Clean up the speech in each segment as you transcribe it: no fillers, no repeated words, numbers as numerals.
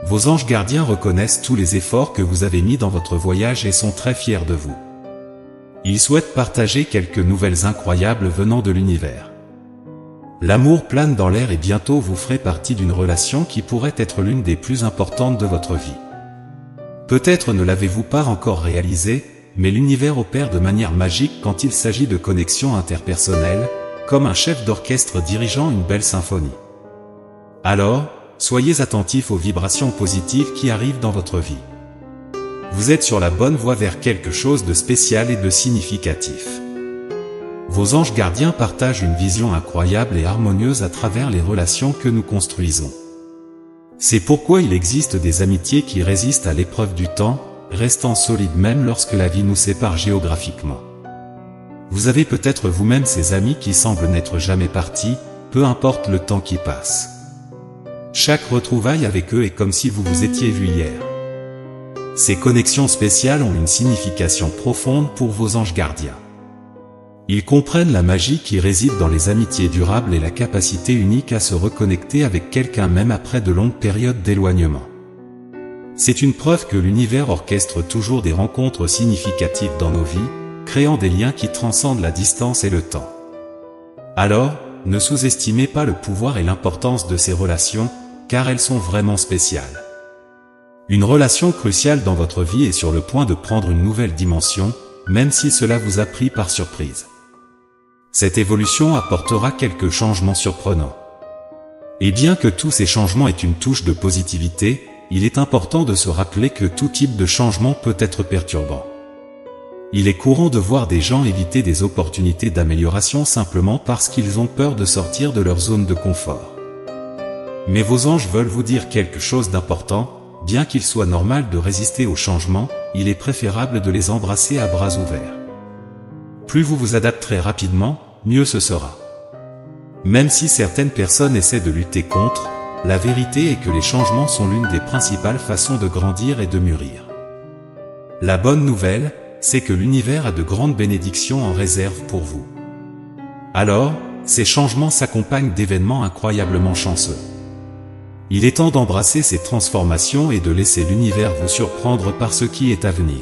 Vos anges gardiens reconnaissent tous les efforts que vous avez mis dans votre voyage et sont très fiers de vous. Ils souhaitent partager quelques nouvelles incroyables venant de l'univers. L'amour plane dans l'air et bientôt vous ferez partie d'une relation qui pourrait être l'une des plus importantes de votre vie. Peut-être ne l'avez-vous pas encore réalisé, mais l'univers opère de manière magique quand il s'agit de connexions interpersonnelles, comme un chef d'orchestre dirigeant une belle symphonie. Alors, soyez attentifs aux vibrations positives qui arrivent dans votre vie. Vous êtes sur la bonne voie vers quelque chose de spécial et de significatif. Vos anges gardiens partagent une vision incroyable et harmonieuse à travers les relations que nous construisons. C'est pourquoi il existe des amitiés qui résistent à l'épreuve du temps, restant solides même lorsque la vie nous sépare géographiquement. Vous avez peut-être vous-même ces amis qui semblent n'être jamais partis, peu importe le temps qui passe. Chaque retrouvaille avec eux est comme si vous vous étiez vu hier. Ces connexions spéciales ont une signification profonde pour vos anges gardiens. Ils comprennent la magie qui réside dans les amitiés durables et la capacité unique à se reconnecter avec quelqu'un même après de longues périodes d'éloignement. C'est une preuve que l'univers orchestre toujours des rencontres significatives dans nos vies, créant des liens qui transcendent la distance et le temps. Alors, ne sous-estimez pas le pouvoir et l'importance de ces relations, car elles sont vraiment spéciales. Une relation cruciale dans votre vie est sur le point de prendre une nouvelle dimension, même si cela vous a pris par surprise. Cette évolution apportera quelques changements surprenants. Et bien que tous ces changements aient une touche de positivité, il est important de se rappeler que tout type de changement peut être perturbant. Il est courant de voir des gens éviter des opportunités d'amélioration simplement parce qu'ils ont peur de sortir de leur zone de confort. Mais vos anges veulent vous dire quelque chose d'important, bien qu'il soit normal de résister au changement, il est préférable de les embrasser à bras ouverts. Plus vous vous adapterez rapidement, mieux ce sera. Même si certaines personnes essaient de lutter contre, la vérité est que les changements sont l'une des principales façons de grandir et de mûrir. La bonne nouvelle, c'est que l'univers a de grandes bénédictions en réserve pour vous. Alors, ces changements s'accompagnent d'événements incroyablement chanceux. Il est temps d'embrasser ces transformations et de laisser l'univers vous surprendre par ce qui est à venir.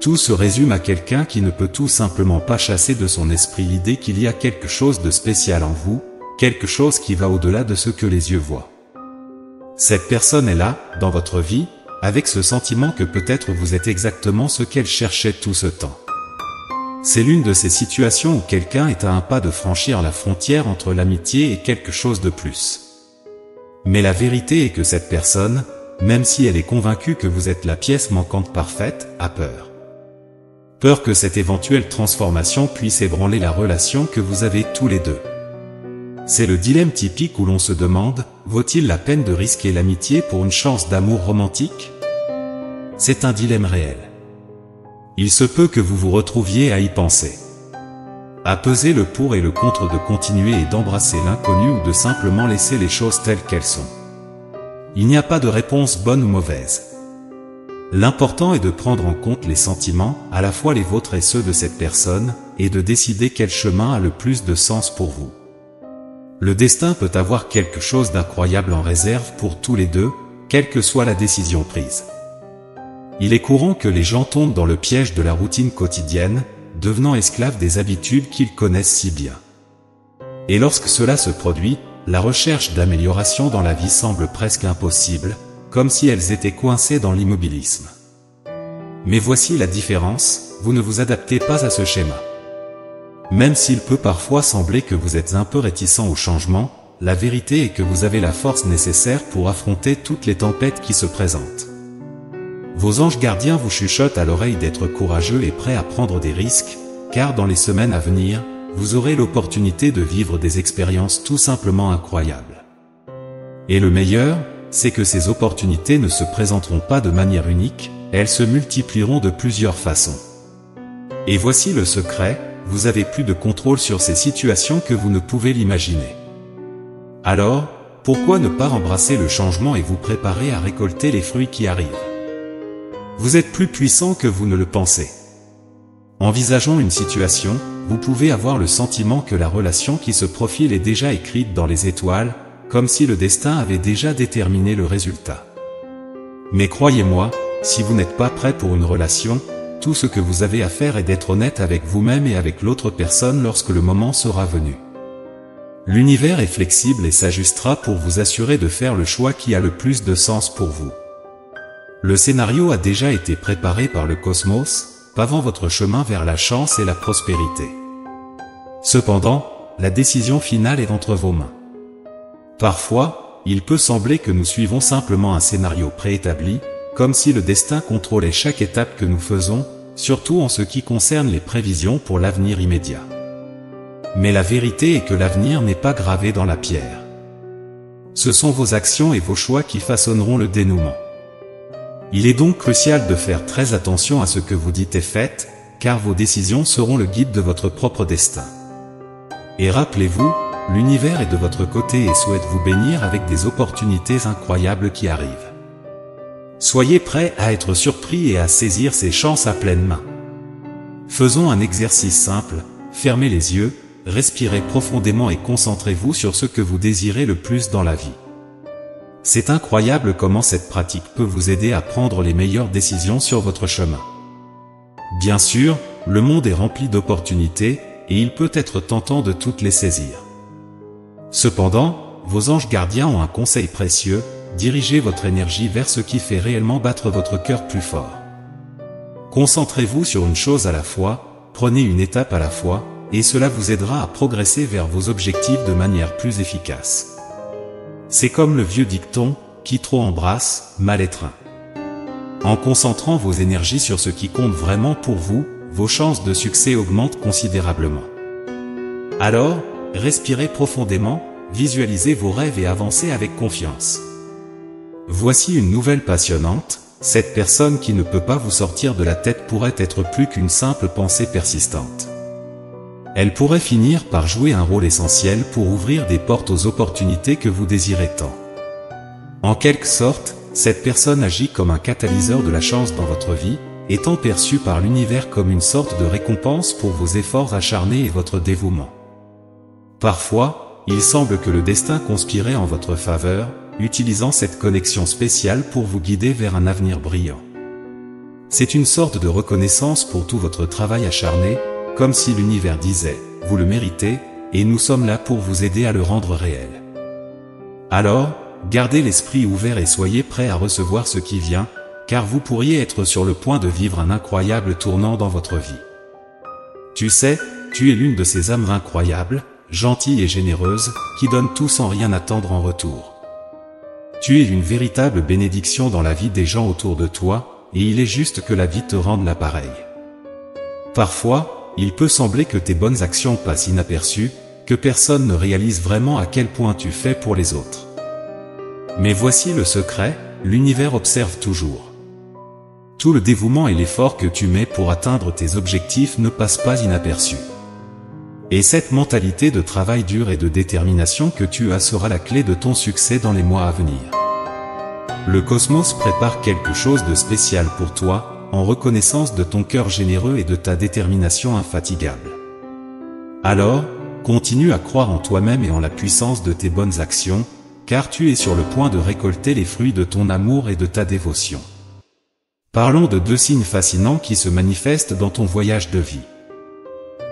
Tout se résume à quelqu'un qui ne peut tout simplement pas chasser de son esprit l'idée qu'il y a quelque chose de spécial en vous, quelque chose qui va au-delà de ce que les yeux voient. Cette personne est là, dans votre vie, avec ce sentiment que peut-être vous êtes exactement ce qu'elle cherchait tout ce temps. C'est l'une de ces situations où quelqu'un est à un pas de franchir la frontière entre l'amitié et quelque chose de plus. Mais la vérité est que cette personne, même si elle est convaincue que vous êtes la pièce manquante parfaite, a peur. Peur que cette éventuelle transformation puisse ébranler la relation que vous avez tous les deux. C'est le dilemme typique où l'on se demande, vaut-il la peine de risquer l'amitié pour une chance d'amour romantique? C'est un dilemme réel. Il se peut que vous vous retrouviez à y penser. À peser le pour et le contre de continuer et d'embrasser l'inconnu ou de simplement laisser les choses telles qu'elles sont. Il n'y a pas de réponse bonne ou mauvaise. L'important est de prendre en compte les sentiments, à la fois les vôtres et ceux de cette personne, et de décider quel chemin a le plus de sens pour vous. Le destin peut avoir quelque chose d'incroyable en réserve pour tous les deux, quelle que soit la décision prise. Il est courant que les gens tombent dans le piège de la routine quotidienne, devenant esclaves des habitudes qu'ils connaissent si bien. Et lorsque cela se produit, la recherche d'amélioration dans la vie semble presque impossible, comme si elles étaient coincées dans l'immobilisme. Mais voici la différence, vous ne vous adaptez pas à ce schéma. Même s'il peut parfois sembler que vous êtes un peu réticent au changement, la vérité est que vous avez la force nécessaire pour affronter toutes les tempêtes qui se présentent. Vos anges gardiens vous chuchotent à l'oreille d'être courageux et prêts à prendre des risques, car dans les semaines à venir, vous aurez l'opportunité de vivre des expériences tout simplement incroyables. Et le meilleur, c'est que ces opportunités ne se présenteront pas de manière unique, elles se multiplieront de plusieurs façons. Et voici le secret, vous avez plus de contrôle sur ces situations que vous ne pouvez l'imaginer. Alors, pourquoi ne pas embrasser le changement et vous préparer à récolter les fruits qui arrivent? Vous êtes plus puissant que vous ne le pensez. Envisageons une situation, vous pouvez avoir le sentiment que la relation qui se profile est déjà écrite dans les étoiles, comme si le destin avait déjà déterminé le résultat. Mais croyez-moi, si vous n'êtes pas prêt pour une relation, tout ce que vous avez à faire est d'être honnête avec vous-même et avec l'autre personne lorsque le moment sera venu. L'univers est flexible et s'ajustera pour vous assurer de faire le choix qui a le plus de sens pour vous. Le scénario a déjà été préparé par le cosmos, pavant votre chemin vers la chance et la prospérité. Cependant, la décision finale est entre vos mains. Parfois, il peut sembler que nous suivons simplement un scénario préétabli, comme si le destin contrôlait chaque étape que nous faisons, surtout en ce qui concerne les prévisions pour l'avenir immédiat. Mais la vérité est que l'avenir n'est pas gravé dans la pierre. Ce sont vos actions et vos choix qui façonneront le dénouement. Il est donc crucial de faire très attention à ce que vous dites et faites, car vos décisions seront le guide de votre propre destin. Et rappelez-vous, l'univers est de votre côté et souhaite vous bénir avec des opportunités incroyables qui arrivent. Soyez prêts à être surpris et à saisir ces chances à pleine main. Faisons un exercice simple, fermez les yeux, respirez profondément et concentrez-vous sur ce que vous désirez le plus dans la vie. C'est incroyable comment cette pratique peut vous aider à prendre les meilleures décisions sur votre chemin. Bien sûr, le monde est rempli d'opportunités, et il peut être tentant de toutes les saisir. Cependant, vos anges gardiens ont un conseil précieux, dirigez votre énergie vers ce qui fait réellement battre votre cœur plus fort. Concentrez-vous sur une chose à la fois, prenez une étape à la fois, et cela vous aidera à progresser vers vos objectifs de manière plus efficace. C'est comme le vieux dicton, qui trop embrasse, mal étreint. En concentrant vos énergies sur ce qui compte vraiment pour vous, vos chances de succès augmentent considérablement. Alors, respirez profondément, visualisez vos rêves et avancez avec confiance. Voici une nouvelle passionnante, cette personne qui ne peut pas vous sortir de la tête pourrait être plus qu'une simple pensée persistante. Elle pourrait finir par jouer un rôle essentiel pour ouvrir des portes aux opportunités que vous désirez tant. En quelque sorte, cette personne agit comme un catalyseur de la chance dans votre vie, étant perçue par l'univers comme une sorte de récompense pour vos efforts acharnés et votre dévouement. Parfois, il semble que le destin conspirait en votre faveur, utilisant cette connexion spéciale pour vous guider vers un avenir brillant. C'est une sorte de reconnaissance pour tout votre travail acharné, comme si l'univers disait « Vous le méritez, et nous sommes là pour vous aider à le rendre réel ». Alors, gardez l'esprit ouvert et soyez prêts à recevoir ce qui vient, car vous pourriez être sur le point de vivre un incroyable tournant dans votre vie. Tu sais, tu es l'une de ces âmes incroyables, gentilles et généreuses, qui donnent tout sans rien attendre en retour. Tu es une véritable bénédiction dans la vie des gens autour de toi, et il est juste que la vie te rende l'appareil. Parfois, il peut sembler que tes bonnes actions passent inaperçues, que personne ne réalise vraiment à quel point tu fais pour les autres. Mais voici le secret, l'univers observe toujours. Tout le dévouement et l'effort que tu mets pour atteindre tes objectifs ne passent pas inaperçus. Et cette mentalité de travail dur et de détermination que tu as sera la clé de ton succès dans les mois à venir. Le cosmos prépare quelque chose de spécial pour toi, en reconnaissance de ton cœur généreux et de ta détermination infatigable. Alors, continue à croire en toi-même et en la puissance de tes bonnes actions, car tu es sur le point de récolter les fruits de ton amour et de ta dévotion. Parlons de deux signes fascinants qui se manifestent dans ton voyage de vie.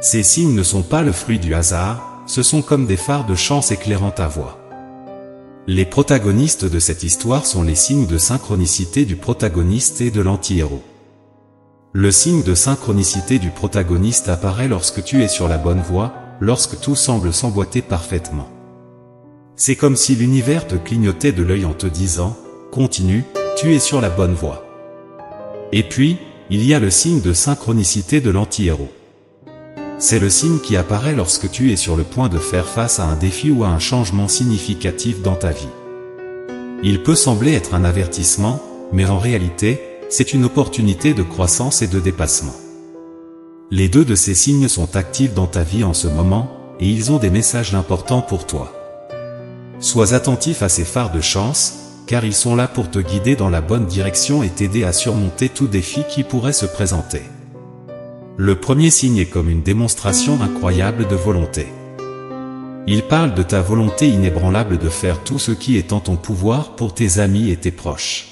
Ces signes ne sont pas le fruit du hasard, ce sont comme des phares de chance éclairant ta voie. Les protagonistes de cette histoire sont les signes de synchronicité du protagoniste et de l'anti-héros. Le signe de synchronicité du protagoniste apparaît lorsque tu es sur la bonne voie, lorsque tout semble s'emboîter parfaitement. C'est comme si l'univers te clignotait de l'œil en te disant « Continue, tu es sur la bonne voie ». Et puis, il y a le signe de synchronicité de l'anti-héros. C'est le signe qui apparaît lorsque tu es sur le point de faire face à un défi ou à un changement significatif dans ta vie. Il peut sembler être un avertissement, mais en réalité, c'est une opportunité de croissance et de dépassement. Les deux de ces signes sont actifs dans ta vie en ce moment, et ils ont des messages importants pour toi. Sois attentif à ces phares de chance, car ils sont là pour te guider dans la bonne direction et t'aider à surmonter tout défi qui pourrait se présenter. Le premier signe est comme une démonstration incroyable de volonté. Il parle de ta volonté inébranlable de faire tout ce qui est en ton pouvoir pour tes amis et tes proches.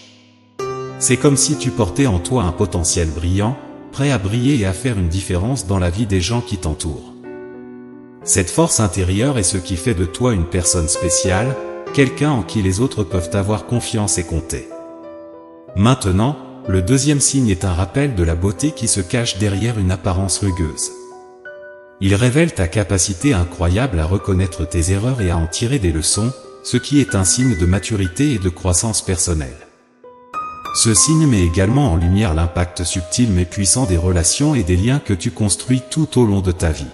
C'est comme si tu portais en toi un potentiel brillant, prêt à briller et à faire une différence dans la vie des gens qui t'entourent. Cette force intérieure est ce qui fait de toi une personne spéciale, quelqu'un en qui les autres peuvent avoir confiance et compter. Maintenant, le deuxième signe est un rappel de la beauté qui se cache derrière une apparence rugueuse. Il révèle ta capacité incroyable à reconnaître tes erreurs et à en tirer des leçons, ce qui est un signe de maturité et de croissance personnelle. Ce signe met également en lumière l'impact subtil mais puissant des relations et des liens que tu construis tout au long de ta vie.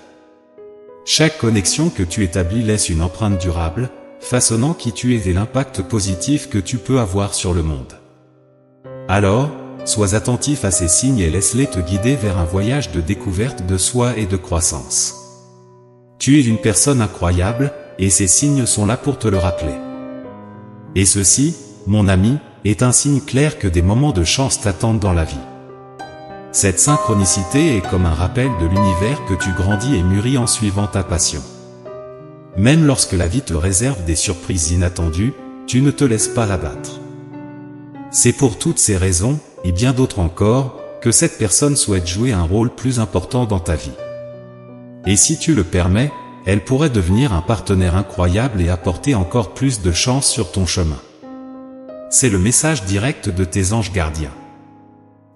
Chaque connexion que tu établis laisse une empreinte durable, façonnant qui tu es et l'impact positif que tu peux avoir sur le monde. Alors, sois attentif à ces signes et laisse-les te guider vers un voyage de découverte de soi et de croissance. Tu es une personne incroyable, et ces signes sont là pour te le rappeler. Et ceci, mon ami, est un signe clair que des moments de chance t'attendent dans la vie. Cette synchronicité est comme un rappel de l'univers que tu grandis et mûris en suivant ta passion. Même lorsque la vie te réserve des surprises inattendues, tu ne te laisses pas abattre. C'est pour toutes ces raisons, et bien d'autres encore, que cette personne souhaite jouer un rôle plus important dans ta vie. Et si tu le permets, elle pourrait devenir un partenaire incroyable et apporter encore plus de chance sur ton chemin. C'est le message direct de tes anges gardiens.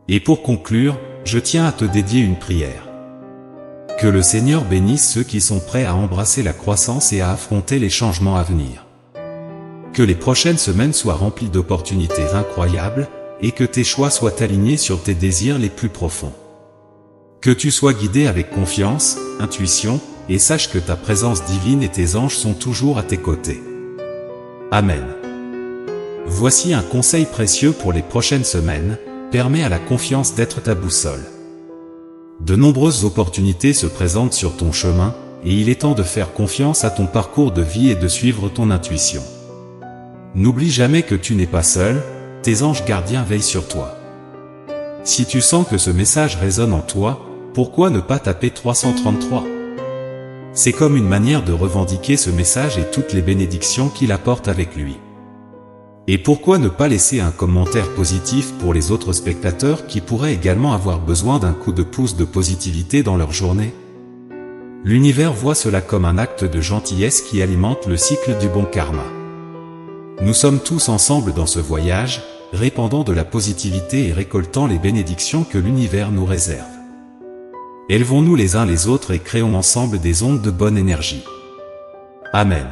Et pour conclure, je tiens à te dédier une prière. Que le Seigneur bénisse ceux qui sont prêts à embrasser la croissance et à affronter les changements à venir. Que les prochaines semaines soient remplies d'opportunités incroyables, et que tes choix soient alignés sur tes désirs les plus profonds. Que tu sois guidé avec confiance, intuition, et sache que ta présence divine et tes anges sont toujours à tes côtés. Amen. Voici un conseil précieux pour les prochaines semaines, permets à la confiance d'être ta boussole. De nombreuses opportunités se présentent sur ton chemin, et il est temps de faire confiance à ton parcours de vie et de suivre ton intuition. N'oublie jamais que tu n'es pas seul, tes anges gardiens veillent sur toi. Si tu sens que ce message résonne en toi, pourquoi ne pas taper 333 ? C'est comme une manière de revendiquer ce message et toutes les bénédictions qu'il apporte avec lui. Et pourquoi ne pas laisser un commentaire positif pour les autres spectateurs qui pourraient également avoir besoin d'un coup de pouce de positivité dans leur journée ? L'univers voit cela comme un acte de gentillesse qui alimente le cycle du bon karma. Nous sommes tous ensemble dans ce voyage, répandant de la positivité et récoltant les bénédictions que l'univers nous réserve. Élevons-nous les uns les autres et créons ensemble des ondes de bonne énergie. Amen.